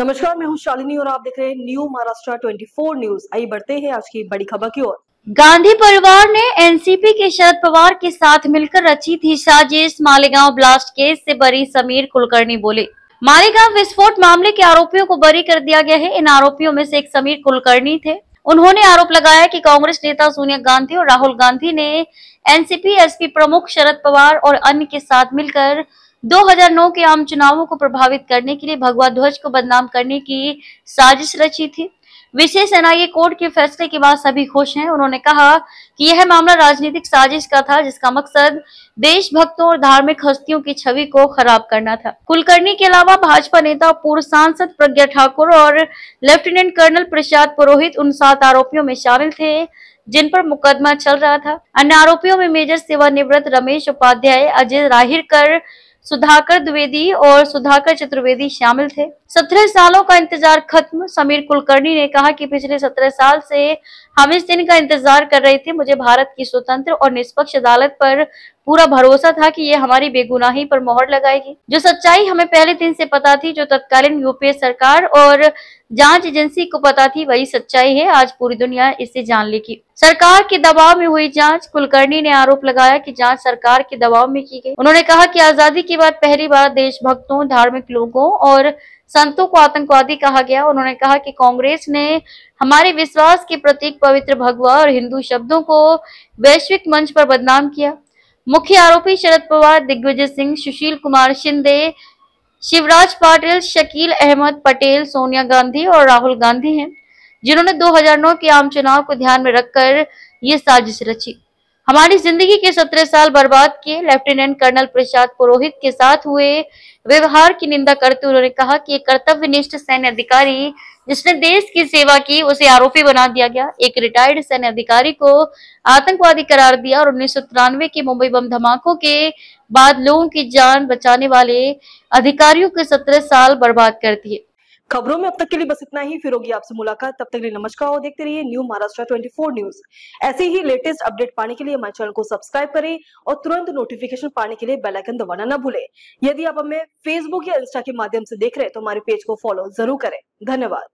नमस्कार, मैं हूं शालिनी और आप देख रहे हैं न्यू महाराष्ट्र 24 न्यूज। आइए बढ़ते हैं आज की बड़ी खबर की ओर। गांधी परिवार ने एनसीपी के शरद पवार के साथ मिलकर रची थी साजिश। मालेगांव ब्लास्ट केस से बरी समीर कुलकर्णी बोले, मालेगांव विस्फोट मामले के आरोपियों को बरी कर दिया गया है। इन आरोपियों में से एक समीर कुलकर्णी थे। उन्होंने आरोप लगाया कि कांग्रेस नेता सोनिया गांधी और राहुल गांधी ने एनसीपी एसपी प्रमुख शरद पवार और अन्य के साथ मिलकर 2009 के आम चुनावों को प्रभावित करने के लिए भगवा ध्वज को बदनाम करने की साजिश रची थी। विशेष एनआईए कोर्ट के फैसले के बाद सभी खुश हैं। उन्होंने कहा कि यह मामला राजनीतिक साजिश का था, जिसका मकसद देशभक्तों और धार्मिक हस्तियों की छवि को खराब करना था। कुलकर्णी के अलावा भाजपा नेता पूर्व सांसद प्रज्ञा ठाकुर और लेफ्टिनेंट कर्नल प्रसाद पुरोहित उन 7 आरोपियों में शामिल थे जिन पर मुकदमा चल रहा था। अन्य आरोपियों में मेजर सेवानिवृत्त रमेश उपाध्याय, अजय राहिरकर, सुधाकर द्विवेदी और सुधाकर चतुर्वेदी शामिल थे। 17 सालों का इंतजार खत्म। समीर कुलकर्णी ने कहा कि पिछले 17 साल से हम इस दिन का इंतजार कर रहे थे। मुझे भारत की स्वतंत्र और निष्पक्ष अदालत पर पूरा भरोसा था कि ये हमारी बेगुनाही पर मोहर लगाएगी। जो सच्चाई हमें पहले दिन से पता थी, जो तत्कालीन यूपीए सरकार और जांच एजेंसी को पता थी, वही सच्चाई है। आज पूरी दुनिया इसे जान लेगी। सरकार के दबाव में हुई जांच। कुलकर्णी ने आरोप लगाया कि जांच सरकार के दबाव में की गई। उन्होंने कहा कि आजादी के बाद पहली बार देशभक्तों, धार्मिक लोगों और संतों को आतंकवादी कहा गया। उन्होंने कहा कि कांग्रेस ने हमारे विश्वास के प्रतीक पवित्र भगवा और हिंदू शब्दों को वैश्विक मंच पर बदनाम किया। मुख्य आरोपी शरद पवार, दिग्विजय सिंह, सुशील कुमार शिंदे, शिवराज पाटिल, शकील अहमद पटेल, सोनिया गांधी और राहुल गांधी हैं, जिन्होंने 2009 के आम चुनाव को ध्यान में रखकर ये साजिश रची। हमारी जिंदगी के 17 साल बर्बाद किए। लेफ्टिनेंट कर्नल प्रसाद पुरोहित के साथ हुए व्यवहार की निंदा करते हुए उन्होंने कहा कि एक कर्तव्यनिष्ठ सैन्य अधिकारी जिसने देश की सेवा की, उसे आरोपी बना दिया गया। एक रिटायर्ड सैन्य अधिकारी को आतंकवादी करार दिया और 1993 के मुंबई बम धमाकों के बाद लोगों की जान बचाने वाले अधिकारियों के 17 साल बर्बाद कर दिए। खबरों में अब तक के लिए बस इतना ही। फिर होगी आपसे मुलाकात, तब तक के लिए नमस्कार और देखते रहिए न्यू महाराष्ट्र 24 न्यूज। ऐसे ही लेटेस्ट अपडेट पाने के लिए हमारे चैनल को सब्सक्राइब करें और तुरंत नोटिफिकेशन पाने के लिए बेल आइकन दबाना न भूलें। यदि आप हमें फेसबुक या इंस्टा के माध्यम से देख रहे हैं तो हमारे पेज को फॉलो जरूर करें। धन्यवाद।